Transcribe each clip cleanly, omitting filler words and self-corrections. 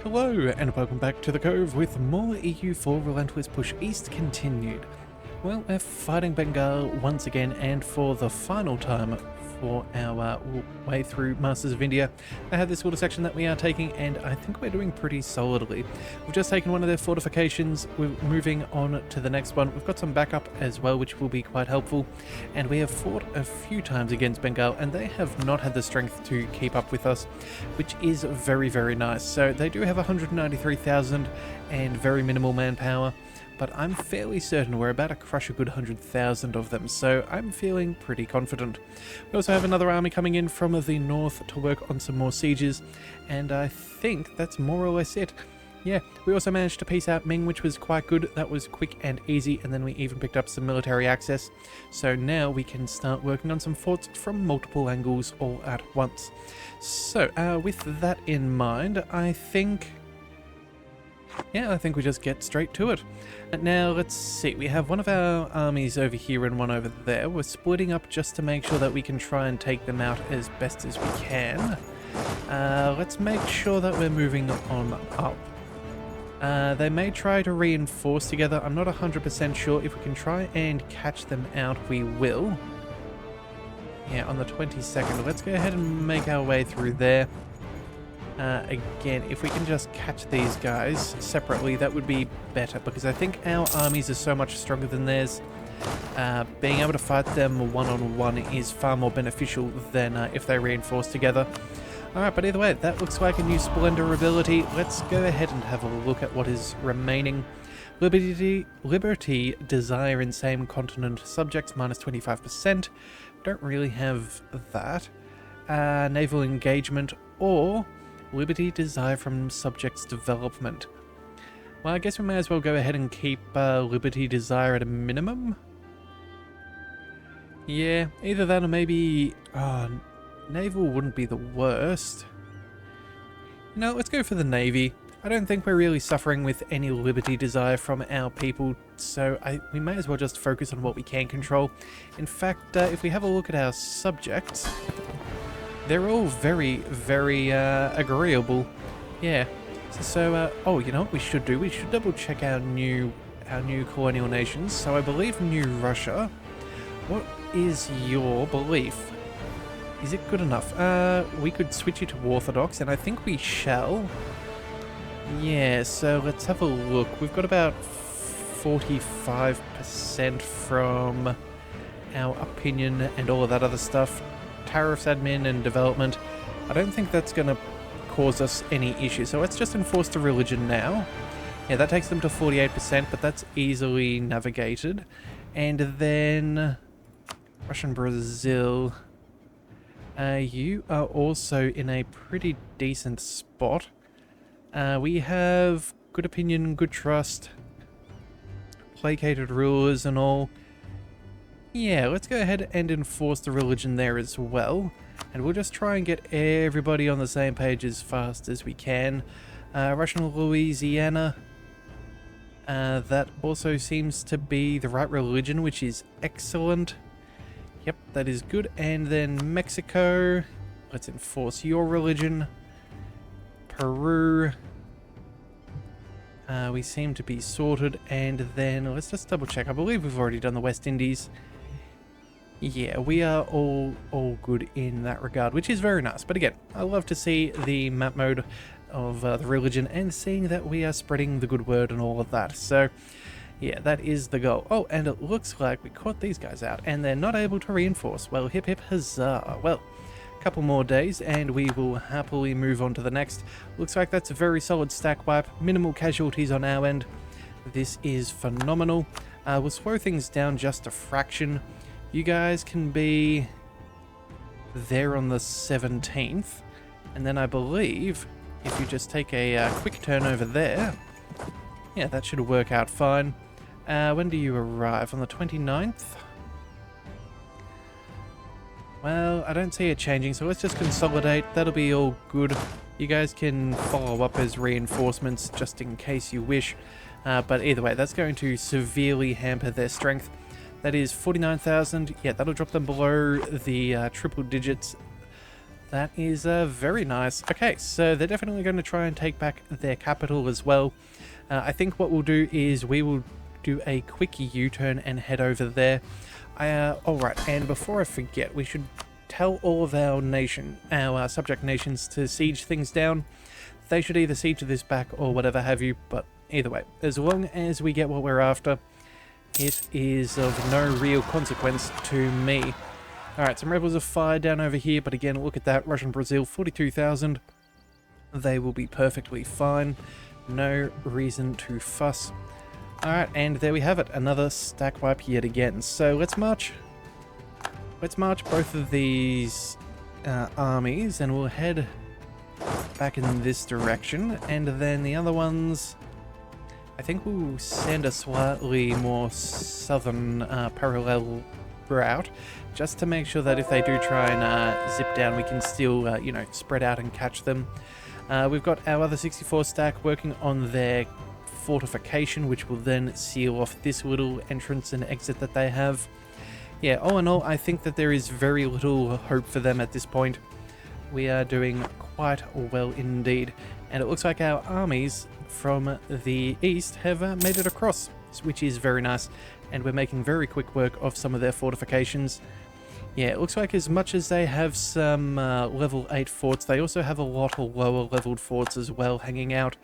Hello and welcome back to the Cove with more EU4 Relentless Push East continued. Well, we're fighting Bengal once again and for the final time for our way through Masters of India. I have this little section that we are taking and I think we're doing pretty solidly. We've just taken one of their fortifications, we're moving on to the next one. We've got some backup as well which will be quite helpful, and we have fought a few times against Bengal and they have not had the strength to keep up with us, which is very, very nice. So they do have 193,000 and very minimal manpower, but I'm fairly certain we're about to crush a good 100,000 of them, so I'm feeling pretty confident. We also have another army coming in from the north to work on some more sieges, and I think that's more or less it. Yeah, we also managed to piece out Ming, which was quite good. That was quick and easy, and then we even picked up some military access. So now we can start working on some forts from multiple angles all at once. So, with that in mind, I think we just get straight to it. Now, let's see. We have one of our armies over here and one over there. We're splitting up just to make sure that we can try and take them out as best as we can. Let's make sure that we're moving on up. They may try to reinforce together. I'm not 100% sure. If we can try and catch them out, we will. Yeah, on the 22nd. Let's go ahead and make our way through there. Again, if we can just catch these guys separately, that would be better, because I think our armies are so much stronger than theirs. Being able to fight them one-on-one is far more beneficial than if they reinforce together. Alright, but either way, that looks like a new Splendor ability. Let's go ahead and have a look at what is remaining. Liberty, Desire in same continent, subjects minus 25%. Don't really have that. Naval Engagement or Liberty, Desire from subjects development. Well, I guess we may as well go ahead and keep Liberty, Desire at a minimum. Yeah, either that or maybe Naval wouldn't be the worst. No, let's go for the Navy. I don't think we're really suffering with any Liberty, Desire from our people, so we may as well just focus on what we can control. In fact, if we have a look at our subjects, they're all very, very agreeable. Yeah. So, oh, you know what we should do? We should double check our new colonial nations. So I believe New Russia. What is your belief? Is it good enough? We could switch it to Orthodox, and I think we shall. Yeah, so let's have a look. We've got about 45% from our opinion and all of that other stuff. Tariffs, admin, and development. I don't think that's going to cause us any issue. So let's just enforce the religion now. Yeah, that takes them to 48%, but that's easily navigated. And then Russian Brazil. You are also in a pretty decent spot. We have good opinion, good trust, placated rulers and all. Yeah, let's go ahead and enforce the religion there as well. And we'll just try and get everybody on the same page as fast as we can. Russian Louisiana. That also seems to be the right religion, which is excellent. Yep, that is good. And then Mexico. Let's enforce your religion. Peru. We seem to be sorted. And then let's just double check. I believe we've already done the West Indies. Yeah, we are all good in that regard, which is very nice. But again, I love to see the map mode of the religion and seeing that we are spreading the good word and all of that. So, yeah, that is the goal. Oh, and it looks like we caught these guys out and they're not able to reinforce. Well, hip hip huzzah. Well, a couple more days and we will happily move on to the next. Looks like that's a very solid stack wipe. Minimal casualties on our end. This is phenomenal. We'll slow things down just a fraction. You guys can be there on the 17th, and then I believe if you just take a quick turn over there, yeah, that should work out fine. When do you arrive? On the 29th? Well, I don't see it changing, so let's just consolidate. That'll be all good. You guys can follow up as reinforcements just in case you wish, but either way, that's going to severely hamper their strength. That is 49,000. Yeah, that'll drop them below the triple digits That is very nice. Okay, so they're definitely going to try and take back their capital as well. I think what we'll do is we will do a quick U-turn and head over there. Alright, and before I forget, we should tell all of our subject nations to siege things down. They should either siege this back or whatever have you, but either way, as long as we get what we're after, it is of no real consequence to me. Alright, some rebels are fired down over here, but again, look at that. Russian Brazil, 42,000. They will be perfectly fine. No reason to fuss. Alright, and there we have it. Another stack wipe yet again. So let's march. Let's march both of these armies, and we'll head back in this direction. And then the other ones, I think we'll send a slightly more southern parallel route, just to make sure that if they do try and zip down, we can still, you know, spread out and catch them. We've got our other 64 stack working on their fortification, which will then seal off this little entrance and exit that they have. Yeah, all in all, I think that there is very little hope for them at this point. We are doing quite well indeed, and it looks like our armies from the east have made it across, which is very nice, and we're making very quick work of some of their fortifications. Yeah, it looks like as much as they have some level 8 forts, they also have a lot of lower leveled forts as well hanging out,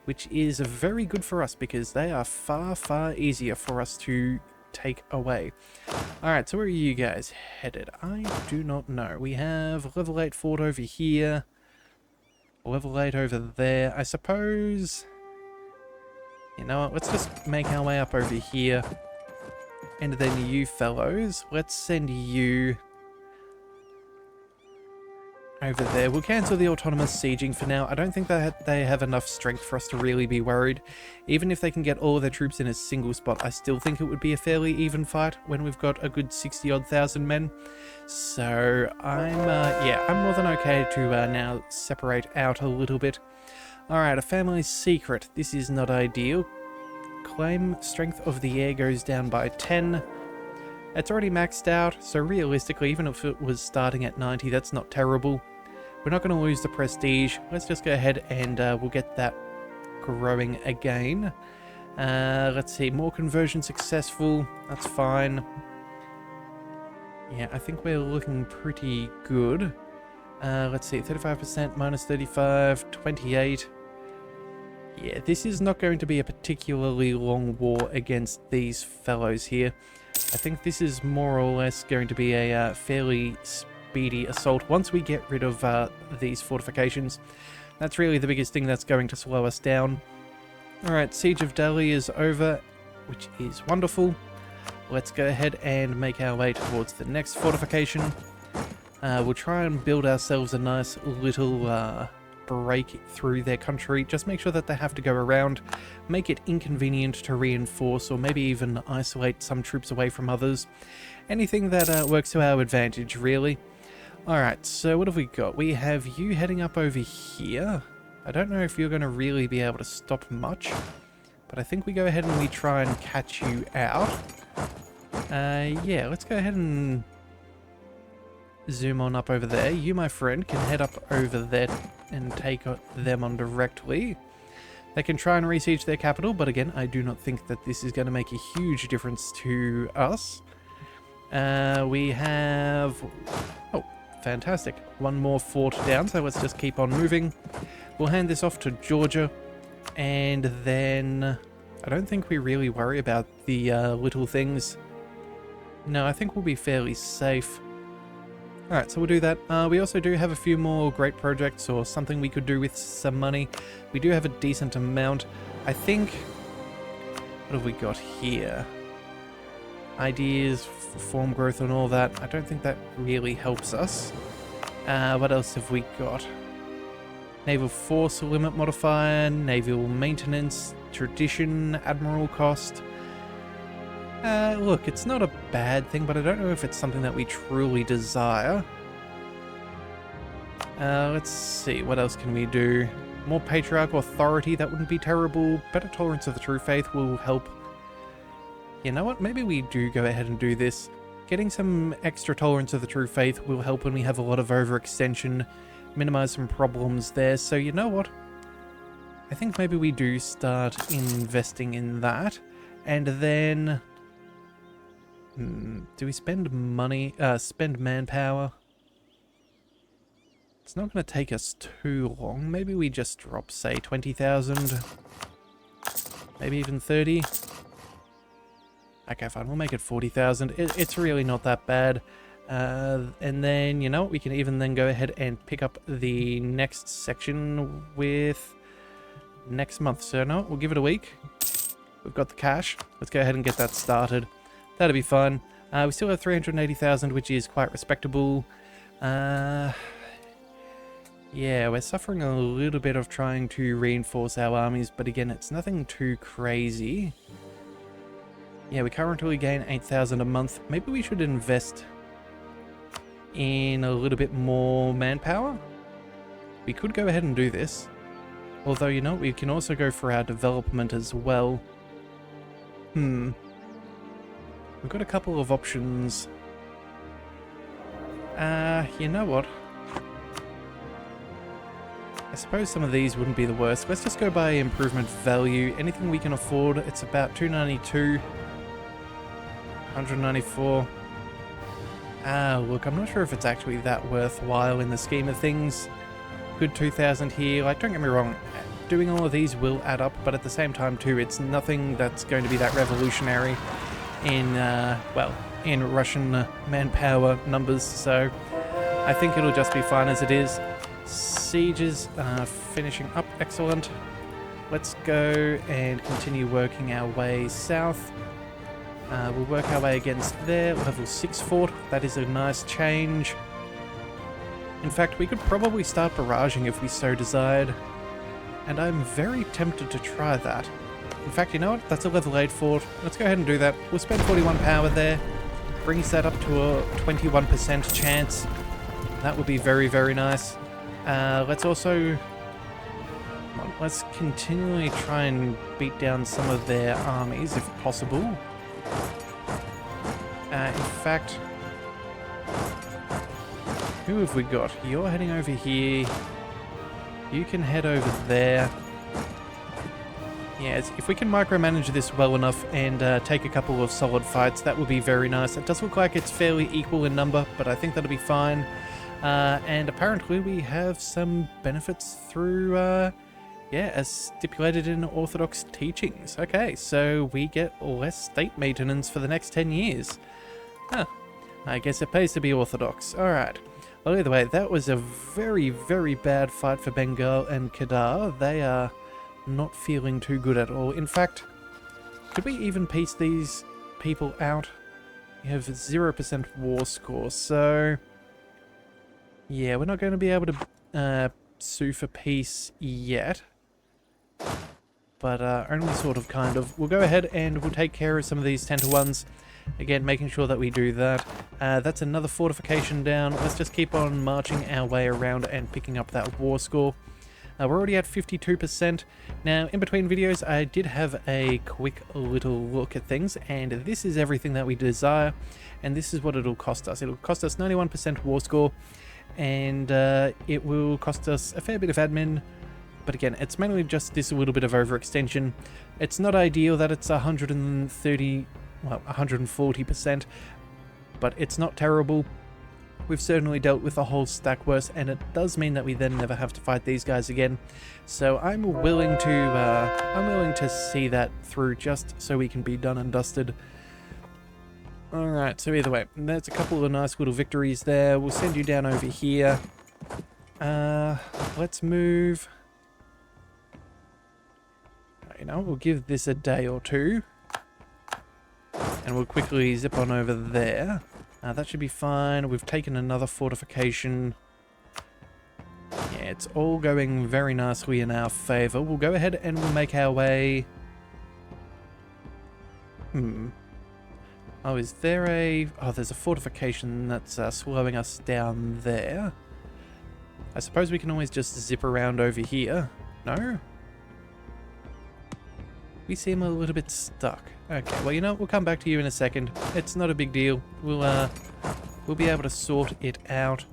which is very good for us because they are far, far easier for us to take away. Alright, so where are you guys headed? I do not know. We have level 8 fort over here, level 8 over there. I suppose, you know what, let's just make our way up over here. And then you fellows, let's send you over there. We'll cancel the autonomous sieging for now. I don't think that they have enough strength for us to really be worried. Even if they can get all of their troops in a single spot, I still think it would be a fairly even fight when we've got a good 60-odd thousand men. So I'm more than okay to now separate out a little bit. Alright, a family secret. This is not ideal. Claim strength of the air goes down by 10. It's already maxed out, so realistically, even if it was starting at 90, that's not terrible. We're not going to lose the prestige. Let's just go ahead and we'll get that growing again. Let's see, more conversion successful. That's fine. Yeah, I think we're looking pretty good. Let's see, 35% minus 35, 28. Yeah, this is not going to be a particularly long war against these fellows here. I think this is more or less going to be a fairly speedy assault once we get rid of these fortifications. That's really the biggest thing that's going to slow us down. Alright, Siege of Delhi is over, which is wonderful. Let's go ahead and make our way towards the next fortification. We'll try and build ourselves a nice little break through their country. Just make sure that they have to go around, make it inconvenient to reinforce, or maybe even isolate some troops away from others. Anything that works to our advantage, really. Alright, so what have we got? We have you heading up over here. I don't know if you're going to really be able to stop much, but I think we go ahead and we try and catch you out. Yeah, let's go ahead and zoom on up over there. You, my friend, can head up over there and take them on directly. They can try and re-siege their capital, but again, I do not think that this is going to make a huge difference to us. We have... oh, fantastic. One more fort down, so let's just keep on moving. We'll hand this off to Georgia, and then I don't think we really worry about the little things. No, I think we'll be fairly safe. Alright, so we'll do that. We also do have a few more great projects or something we could do with some money. We do have a decent amount. I think... what have we got here? Ideas, form growth and all that. I don't think that really helps us. What else have we got? Naval Force Limit Modifier, Naval Maintenance, Tradition, Admiral Cost. Look, it's not a bad thing, but I don't know if it's something that we truly desire. Let's see, what else can we do? More Patriarchal Authority, that wouldn't be terrible. Better Tolerance of the True Faith will help. You know what, maybe we do go ahead and do this. getting some extra tolerance of the true faith will help when we have a lot of overextension, minimize some problems there. So you know what? I think maybe we do start investing in that. And then... do we spend money, spend manpower? It's not going to take us too long. Maybe we just drop, say, 20,000. Maybe even 30. Okay, fine. We'll make it 40,000. It's really not that bad. And then, you know, we can even then go ahead and pick up the next section with next month. So, no, we'll give it a week. We've got the cash. Let's go ahead and get that started. That'll be fun. We still have 380,000, which is quite respectable. Yeah, we're suffering a little bit of trying to reinforce our armies, but again, it's nothing too crazy. Yeah, we currently gain 8,000 a month. Maybe we should invest in a little bit more manpower. We could go ahead and do this. Although, you know, we can also go for our development as well. We've got a couple of options. You know what? I suppose some of these wouldn't be the worst. Let's just go by improvement value. Anything we can afford. It's about 292. 194. Look, I'm not sure if it's actually that worthwhile in the scheme of things. Good 2,000 here. Like, don't get me wrong. Doing all of these will add up, but at the same time too, it's nothing that's going to be that revolutionary in, well, in Russian manpower numbers, so I think it'll just be fine as it is. Sieges finishing up, excellent. Let's go and continue working our way south. We'll work our way against there, level 6 fort, that is a nice change. In fact, we could probably start barraging if we so desired, and I'm very tempted to try that. In fact, you know what? That's a level 8 fort. Let's go ahead and do that. We'll spend 41 power there. Brings that up to a 21% chance. That would be very, very nice. Let's also... let's continually try and beat down some of their armies, if possible. In fact... who have we got? You're heading over here. You can head over there. Yeah, if we can micromanage this well enough and take a couple of solid fights, that would be very nice. It does look like it's fairly equal in number, but I think that'll be fine. And apparently we have some benefits through, yeah, as stipulated in Orthodox teachings. Okay, so we get less state maintenance for the next 10 years. Huh. I guess it pays to be Orthodox. Alright. Well, either way, that was a very, very bad fight for Bengal and Kedar. They are not feeling too good at all. In fact, could we even piece these people out? We have 0% war score, so... yeah, we're not going to be able to sue for peace yet. But only sort of, kind of. We'll go ahead and we'll take care of some of these 10-to-1s. Again, making sure that we do that. That's another fortification down. Let's just keep on marching our way around and picking up that war score. We're already at 52%. Now, in between videos, I did have a quick little look at things, and this is everything that we desire, and this is what it'll cost us. It'll cost us 91% war score, and it will cost us a fair bit of admin, but again, it's mainly just this little bit of overextension. It's not ideal that it's 130, well, 140%, but it's not terrible. We've certainly dealt with a whole stack worse, and it does mean that we then never have to fight these guys again. So I'm willing to see that through just so we can be done and dusted. Alright, so either way, there's a couple of nice little victories there. We'll send you down over here. Let's move. You know, we'll give this a day or two. And we'll quickly zip on over there. That should be fine. We've taken another fortification. Yeah, it's all going very nicely in our favor. We'll go ahead and we'll make our way... Oh, is there a... oh, there's a fortification that's slowing us down there. I suppose we can always just zip around over here. No? We seem a little bit stuck. Okay, well, you know, we'll come back to you in a second. It's not a big deal. We'll be able to sort it out.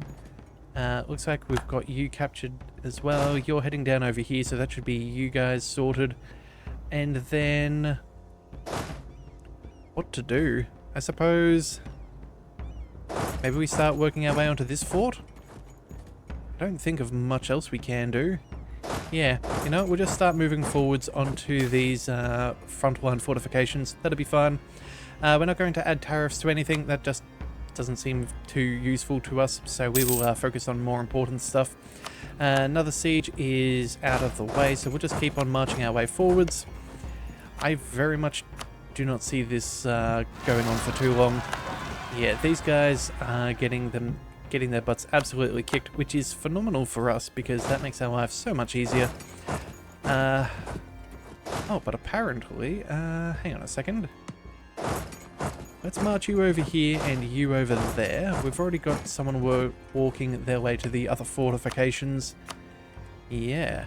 Looks like we've got you captured as well. You're heading down over here, so that should be you guys sorted. And then... what to do? I suppose... maybe we start working our way onto this fort? I don't think of much else we can do. Yeah, you know, we'll just start moving forwards onto these front line fortifications. That'll be fine. We're not going to add tariffs to anything. That just doesn't seem too useful to us, so we will focus on more important stuff. Another siege is out of the way, so we'll just keep on marching our way forwards. I very much do not see this going on for too long. Yeah, these guys are getting their butts absolutely kicked, which is phenomenal for us because that makes our life so much easier. Oh, but apparently, hang on a second. Let's march you over here and you over there. We've already got someone walking their way to the other fortifications. Yeah.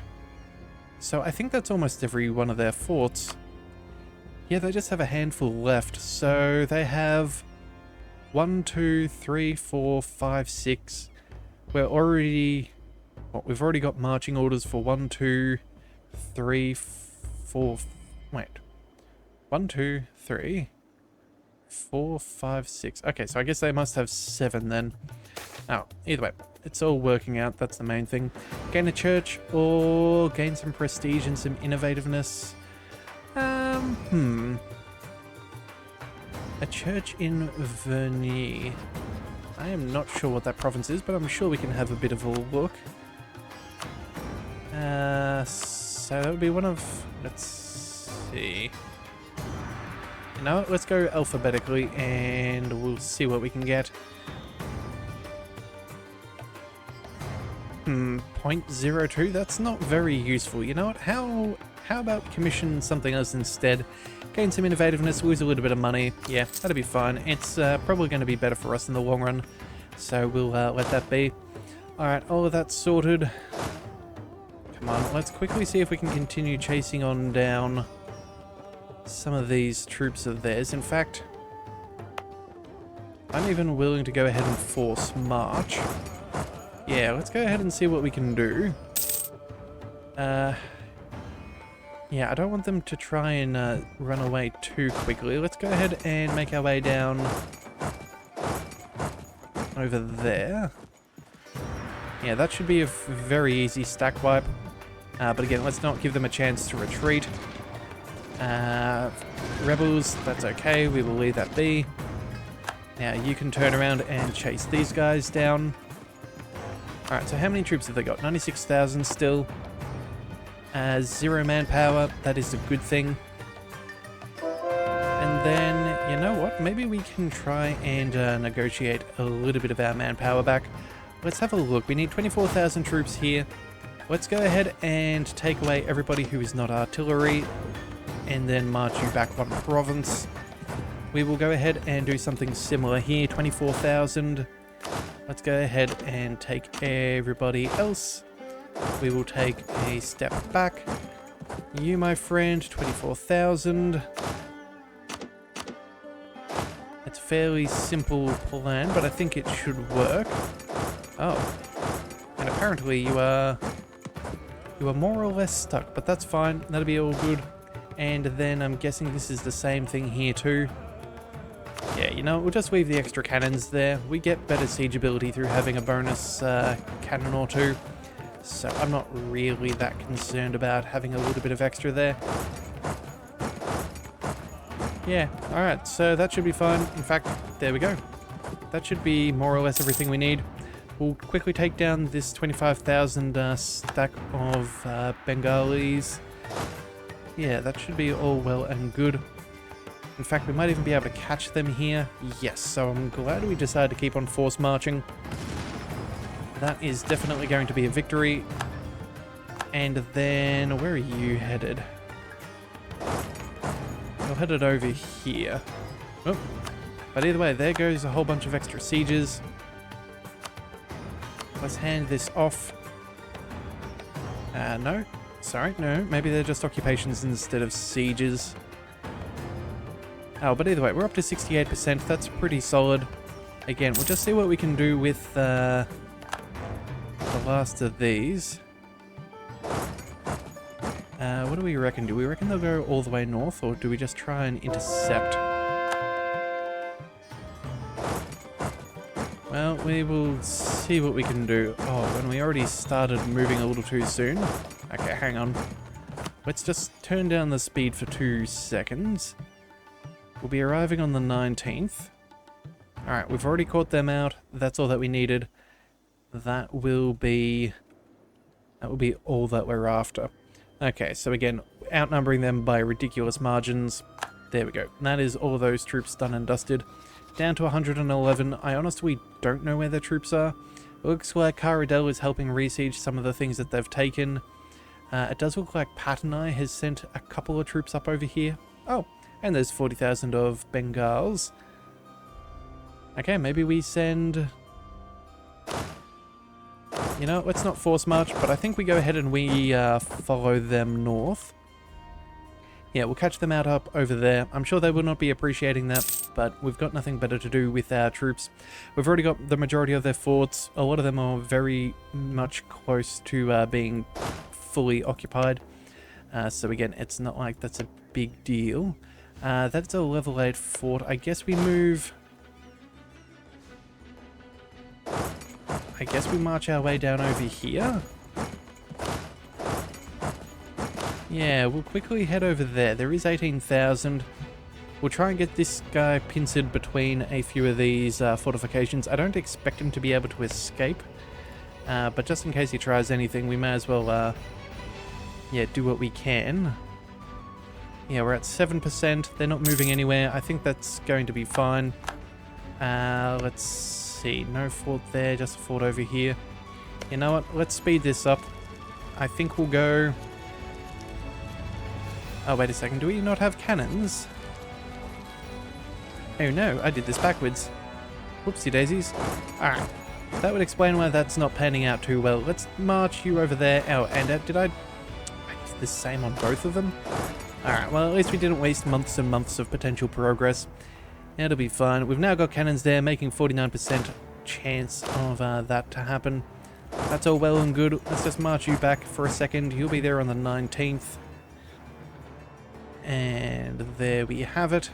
So I think that's almost every one of their forts. Yeah, they just have a handful left. So they have 1, 2, 3, 4, 5, 6. We're already... well, we've already got marching orders for 1, 2, 3, 4... wait. 1, 2, 3... 4, 5, 6. Okay, so I guess they must have 7 then. Oh, either way, it's all working out. That's the main thing. Gain a church or gain some prestige and some innovativeness. A church in Vernier. I am not sure what that province is, but I'm sure we can have a bit of a look. So that would be one of... let's see... you know what, let's go alphabetically and we'll see what we can get. 0.02, that's not very useful. You know what, how about commission something else instead? Gain some innovativeness, lose a little bit of money. Yeah, that'll be fine. It's probably going to be better for us in the long run. So we'll let that be. Alright, all of that's sorted. Come on, let's quickly see if we can continue chasing on down some of these troops of theirs. In fact, I'm even willing to go ahead and force march. Yeah, let's go ahead and see what we can do. Yeah, I don't want them to try and run away too quickly. Let's go ahead and make our way down over there. Yeah, that should be a very easy stack wipe. But again, let's not give them a chance to retreat. Rebels, that's okay, we will leave that be. Now you can turn around and chase these guys down. Alright, so how many troops have they got? 96,000 still. 0 manpower, that is a good thing. And then, you know what, maybe we can try and negotiate a little bit of our manpower back. Let's have a look. We need 24,000 troops here. Let's go ahead and take away everybody who is not artillery and then march you back one province. We will go ahead and do something similar here. 24,000. Let's go ahead and take everybody else. We will take a step back. You, my friend, 24,000. It's a fairly simple plan, but I think it should work. Oh. And apparently you are more or less stuck, but that's fine. That'll be all good. And then I'm guessing this is the same thing here too. Yeah, you know, we'll just leave the extra cannons there. We get better siege ability through having a bonus cannon or two. So I'm not really that concerned about having a little bit of extra there. Yeah, alright, so that should be fine. In fact, there we go. That should be more or less everything we need. We'll quickly take down this 25,000 stack of Bengalis. Yeah, that should be all well and good. In fact, we might even be able to catch them here. Yes, so I'm glad we decided to keep on force marching. That is definitely going to be a victory. And then, where are you headed? You're headed over here. Oh, but either way, there goes a whole bunch of extra sieges. Let's hand this off. No. Sorry, no, maybe they're just occupations instead of sieges. Oh, but either way, we're up to 68%. That's pretty solid. Again, we'll just see what we can do with the last of these. What do we reckon? Do we reckon they'll go all the way north, or do we just try and intercept? Well, we will see what we can do. Oh, and we already started moving a little too soon. Okay, hang on. Let's just turn down the speed for 2 seconds. We'll be arriving on the 19th. Alright, we've already caught them out. That's all that we needed. That will be all that we're after. Okay, so again, outnumbering them by ridiculous margins. There we go. That is all of those troops done and dusted. Down to 111. I honestly don't know where their troops are. It looks like Caradel is helping resiege some of the things that they've taken. It does look like Patanai has sent a couple of troops up over here. Oh, and there's 40,000 of Bengals. Okay, maybe we send... You know, let's not force march, but I think we go ahead and we follow them north. Yeah, we'll catch them out up over there. I'm sure they will not be appreciating that, but we've got nothing better to do with our troops. We've already got the majority of their forts. A lot of them are very much close to being fully occupied. So again, it's not like that's a big deal. That's a level 8 fort. I guess we move... I guess we march our way down over here. Yeah, we'll quickly head over there. There is 18,000. We'll try and get this guy pincered between a few of these fortifications. I don't expect him to be able to escape. But just in case he tries anything, we may as well yeah, do what we can. Yeah, we're at 7%. They're not moving anywhere. I think that's going to be fine. Let's see. No fort there, just a fort over here. You know what? Let's speed this up. I think we'll go... Oh, wait a second. Do we not have cannons? Oh no, I did this backwards. Whoopsie daisies. Alright. That would explain why that's not panning out too well. Let's march you over there. Oh, and did I the same on both of them? Alright, well at least we didn't waste months and months of potential progress. It'll be fine. We've now got cannons there, making 49% chance of that to happen. That's all well and good. Let's just march you back for a second. You'll be there on the 19th. And there we have it.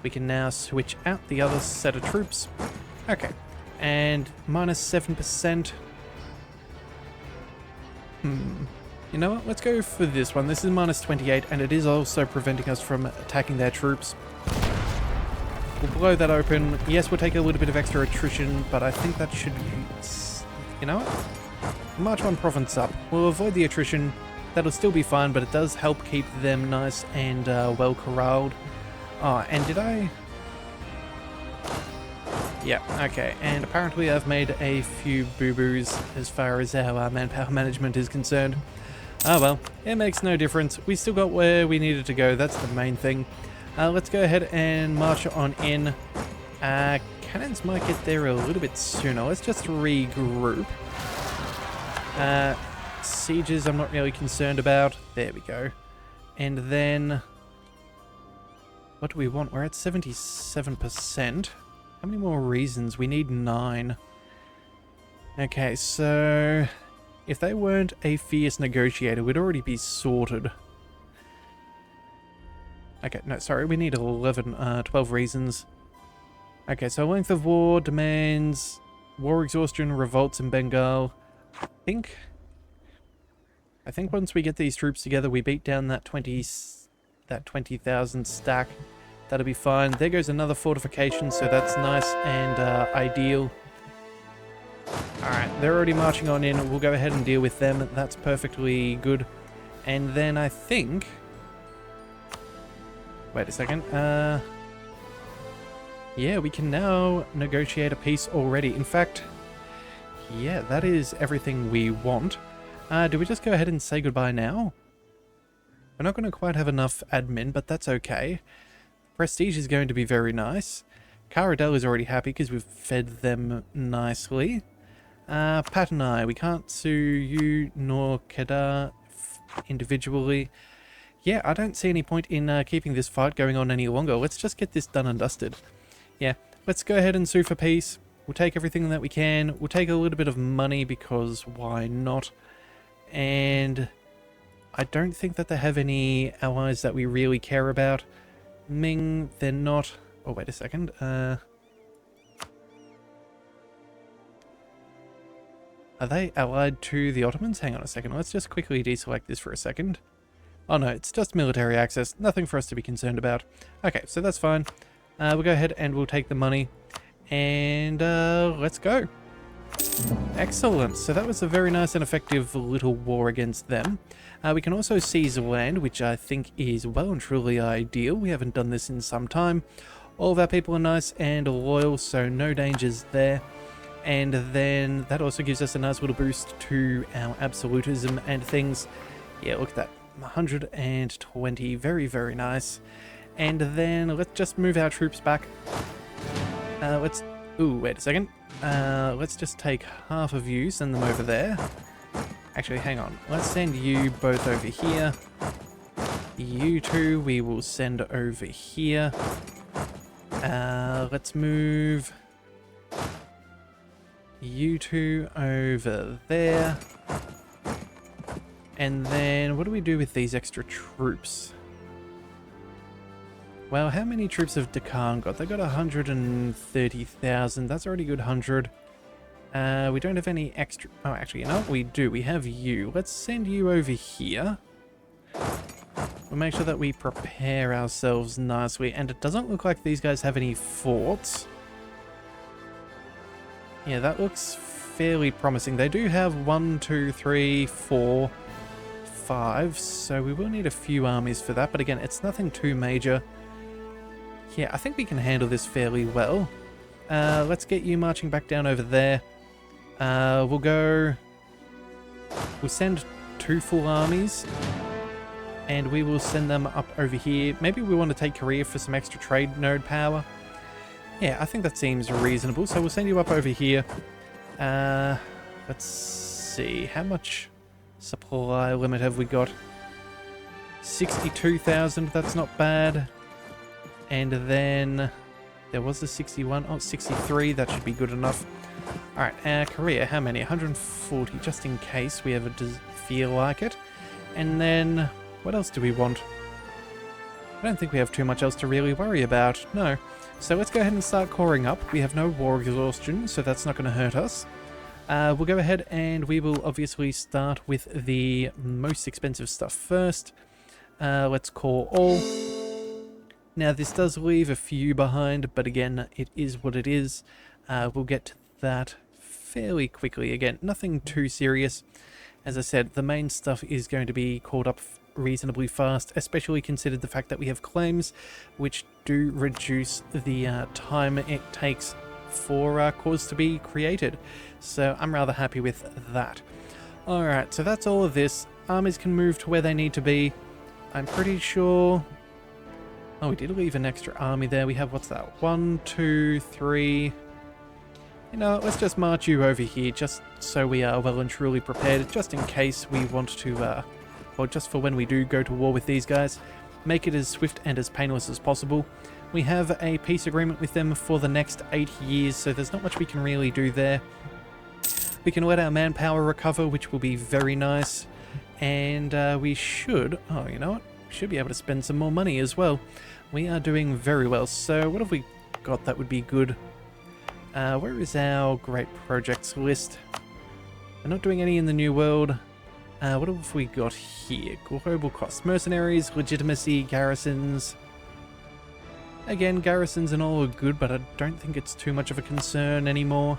We can now switch out the other set of troops. Okay. And minus 7%. You know what? Let's go for this one. This is minus 28, and it is also preventing us from attacking their troops. We'll blow that open. Yes, we'll take a little bit of extra attrition, but I think that should be... You know what? March one province up. We'll avoid the attrition. That'll still be fine, but it does help keep them nice and well corralled. Oh, and did I... Yeah, okay. And apparently I've made a few boo-boos as far as our manpower management is concerned. Oh well, it makes no difference. We still got where we needed to go. That's the main thing. Let's go ahead and march on in. Cannons might get there a little bit sooner. Let's just regroup. Sieges I'm not really concerned about. There we go. And then... What do we want? We're at 77%. How many more reasons? We need 9. Okay, so... If they weren't a fierce negotiator, we'd already be sorted. Okay, no, sorry, we need 12 reasons. Okay, so length of war demands war exhaustion, revolts in Bengal. I think once we get these troops together, we beat down that 20,000 stack. That'll be fine. There goes another fortification, so that's nice and ideal. Alright, they're already marching on in. We'll go ahead and deal with them. That's perfectly good. And then I think... Wait a second. Yeah, we can now negotiate a peace already. In fact, yeah, that is everything we want. Do we just go ahead and say goodbye now? We're not going to quite have enough admin, but that's okay. Prestige is going to be very nice. Caradel is already happy because we've fed them nicely. Patanai, we can't sue you nor Kedar individually. Yeah, I don't see any point in keeping this fight going on any longer. Let's just get this done and dusted. Yeah, let's go ahead and sue for peace. We'll take everything that we can. We'll take a little bit of money because why not? And I don't think that they have any allies that we really care about. Ming, they're not... Oh, wait a second. Are they allied to the Ottomans? Hang on a second. Let's just quickly deselect this for a second. Oh no, it's just military access. Nothing for us to be concerned about. Okay, so that's fine. We'll go ahead and we'll take the money. And let's go. Excellent. So that was a very nice and effective little war against them. We can also seize land, which I think is well and truly ideal. We haven't done this in some time. All of our people are nice and loyal, so no dangers there. And then that also gives us a nice little boost to our absolutism and things. Yeah, look at that. 120. Very, very nice. And then let's just move our troops back. Ooh, wait a second. Let's just take half of you, send them over there. Actually, hang on. Let's send you both over here. You two we will send over here. Let's move you two over there. And then what do we do with these extra troops? Well, how many troops have Deccan got? They got 130,000. That's already a good 100. We don't have any extra... Oh, actually, you know what? We do. We have you. Let's send you over here. We'll make sure that we prepare ourselves nicely. And it doesn't look like these guys have any forts. Yeah, that looks fairly promising. They do have 1, 2, 3, 4, 5. So we will need a few armies for that. But again, it's nothing too major. Yeah, I think we can handle this fairly well. Let's get you marching back down over there. We'll send 2 full armies. And we will send them up over here. Maybe we want to take Korea for some extra trade node power. Yeah, I think that seems reasonable. So we'll send you up over here. Let's see. How much supply limit have we got? 62,000. That's not bad. And then there was a 61. Oh, 63. That should be good enough. Alright, Korea, how many? 140, just in case we ever feel like it. And then, what else do we want? I don't think we have too much else to really worry about. No. So let's go ahead and start coring up. We have no war exhaustion, so that's not going to hurt us. We'll go ahead and we will obviously start with the most expensive stuff first. Let's core all. Now, this does leave a few behind, but again, it is what it is. We'll get to that fairly quickly. Again, nothing too serious. As I said, the main stuff is going to be caught up reasonably fast, especially considered the fact that we have claims, which do reduce the time it takes for cores to be created. So I'm rather happy with that. Alright, so that's all of this. Armies can move to where they need to be. I'm pretty sure... Oh, we did leave an extra army there. We have, what's that? 1, 2, 3... You know, let's just march you over here, just so we are well and truly prepared, just in case we want to, or just for when we do go to war with these guys, make it as swift and as painless as possible. We have a peace agreement with them for the next 8 years, so there's not much we can really do there. We can let our manpower recover, which will be very nice, and we should, oh, you know what? We should be able to spend some more money as well. We are doing very well, so what have we got that would be good? Where is our great projects list? We're not doing any in the New World. What have we got here? Global costs, mercenaries, legitimacy, garrisons. Again, garrisons and all are good, but I don't think it's too much of a concern anymore.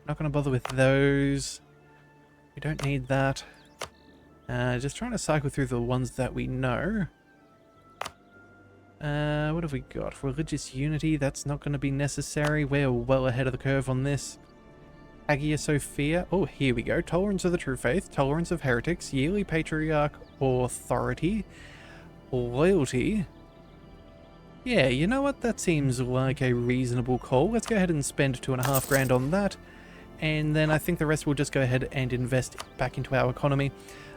Not going to bother with those. We don't need that. Just trying to cycle through the ones that we know. What have we got? Religious unity, that's not going to be necessary. We're well ahead of the curve on this. Hagia Sophia. Oh, here we go. Tolerance of the true faith, tolerance of heretics, yearly patriarch authority, loyalty. Yeah, you know what? That seems like a reasonable call. Let's go ahead and spend 2.5 grand on that. And then I think the rest will just go ahead and invest back into our economy.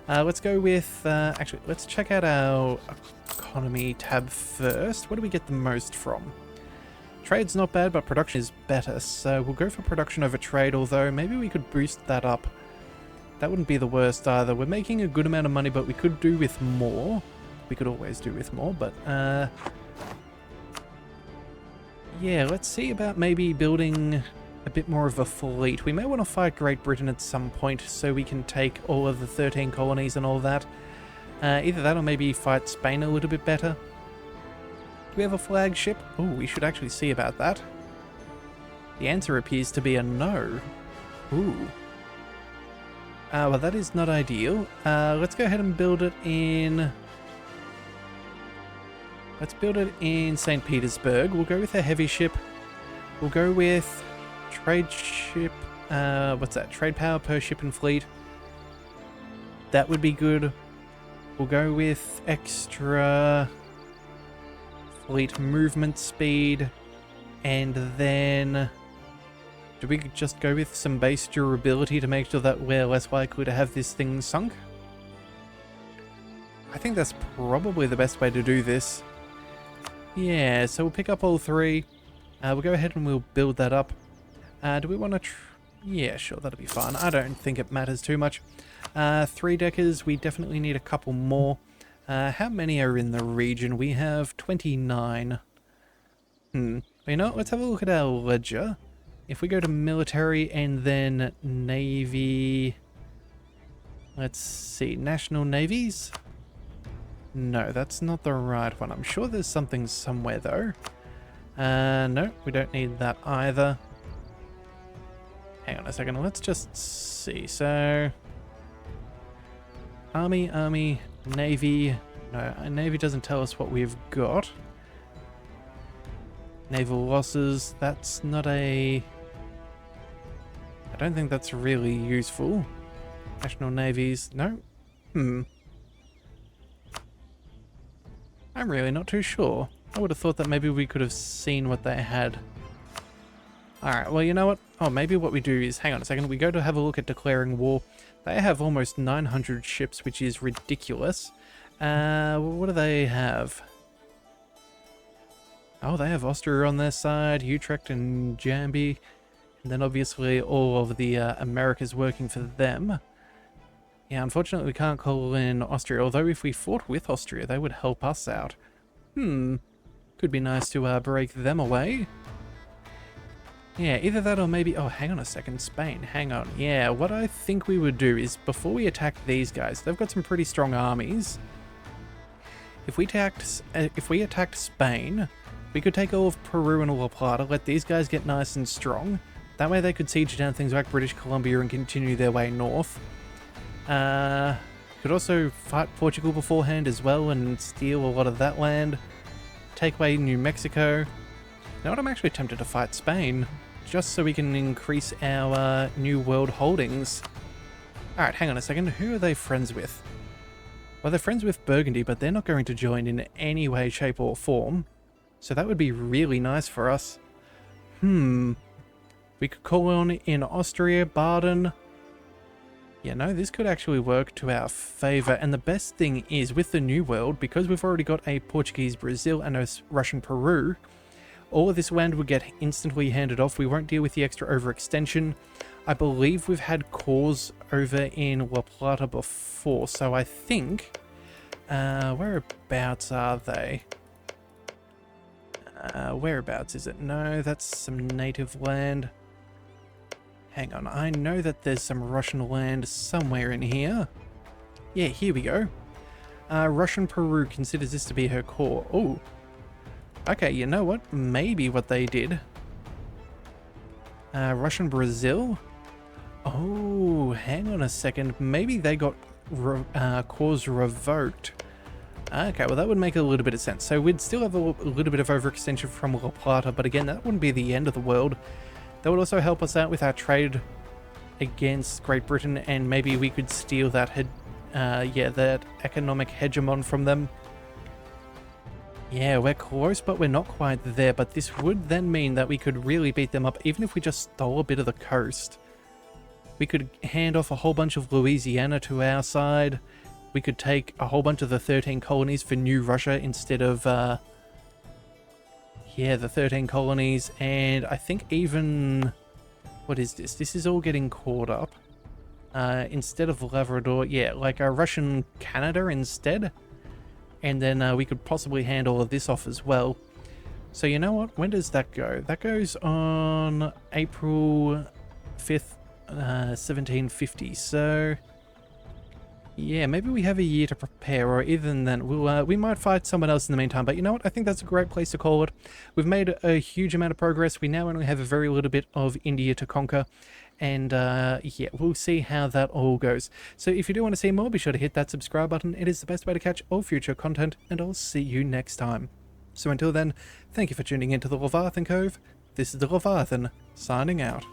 Let's go with, actually, let's check out our economy tab first. What do we get the most from? Trade's not bad, but production is better, so we'll go for production over trade, although maybe we could boost that up. That wouldn't be the worst either. We're making a good amount of money, but we could do with more. We could always do with more, but, yeah, let's see about maybe building a bit more of a fleet. We may want to fight Great Britain at some point so we can take all of the 13 colonies and all that. Either that or maybe fight Spain a little bit better. Do we have a flagship? Oh, we should actually see about that. The answer appears to be a no. Ooh. Well, that is not ideal. Let's go ahead and build it in... Let's build it in St. Petersburg. We'll go with a heavy ship. We'll go with trade ship... what's that? Trade power per ship and fleet. That would be good. We'll go with extra fleet movement speed. And then... do we just go with some base durability to make sure that we're less likely to have this thing sunk? I think that's probably the best way to do this. Yeah, so we'll pick up all three. We'll go ahead and we'll build that up. Do we want to... yeah, sure, that'll be fine. I don't think it matters too much. 3-deckers, we definitely need a couple more. How many are in the region? We have 29. You know what? Let's have a look at our ledger. If we go to military and then navy... let's see, national navies? No, that's not the right one. I'm sure there's something somewhere though. No, we don't need that either. Hang on a second, let's just see. So, Army, Navy. No, Navy doesn't tell us what we've got. Naval losses, that's not a... I don't think that's really useful. National navies, no? I'm really not too sure. I would have thought that maybe we could have seen what they had. Alright, well, you know what? Oh, maybe what we do is, hang on a second, we go to have a look at declaring war. They have almost 900 ships, which is ridiculous. What do they have? Oh, they have Austria on their side, Utrecht and Jambi. And then obviously all of the Americas working for them. Yeah, unfortunately we can't call in Austria, although if we fought with Austria, they would help us out. Could be nice to break them away. Yeah, either that or maybe... oh, hang on a second, Spain, hang on. Yeah, what I think we would do is, before we attack these guys, they've got some pretty strong armies. If we attacked Spain, we could take all of Peru and La Plata, let these guys get nice and strong. That way they could siege down things like British Columbia and continue their way north. Could also fight Portugal beforehand as well and steal a lot of that land. Take away New Mexico. Now what, I'm actually tempted to fight Spain, just so we can increase our New World holdings. Alright, hang on a second, who are they friends with? Well, they're friends with Burgundy, but they're not going to join in any way, shape or form. So that would be really nice for us. We could call on in Austria, Baden. Yeah, no, this could actually work to our favor. And the best thing is, with the New World, because we've already got a Portuguese Brazil and a Russian Peru, all of this land would get instantly handed off. We won't deal with the extra overextension. I believe we've had cores over in La Plata before, so I think... whereabouts are they? Whereabouts is it? No, that's some native land. Hang on, I know that there's some Russian land somewhere in here. Yeah, here we go. Russian Peru considers this to be her core. Oh. Okay, you know what? Maybe what they did. Russian Brazil? Oh, hang on a second. Maybe they got cores revoked. Okay, well that would make a little bit of sense. So we'd still have a little bit of overextension from La Plata, but again, that wouldn't be the end of the world. That would also help us out with our trade against Great Britain, and maybe we could steal that that economic hegemon from them. Yeah, we're close, but we're not quite there. But this would then mean that we could really beat them up, even if we just stole a bit of the coast. We could hand off a whole bunch of Louisiana to our side, we could take a whole bunch of the 13 colonies for New Russia instead of, yeah, the 13 colonies. And I think even, what is this? This is all getting caught up. Instead of Labrador, yeah, like a Russian Canada instead. And then we could possibly hand all of this off as well. So you know what? When does that go? That goes on April 5th, 1750. So yeah, maybe we have a year to prepare, or even then we might fight someone else in the meantime. But you know what? I think that's a great place to call it. We've made a huge amount of progress. We now only have a very little bit of India to conquer. And yeah, we'll see how that all goes. So if you do want to see more, be sure to hit that subscribe button. It is the best way to catch all future content, and I'll see you next time. So until then, thank you for tuning into the Leviathan Cove. This is the Leviathan, signing out.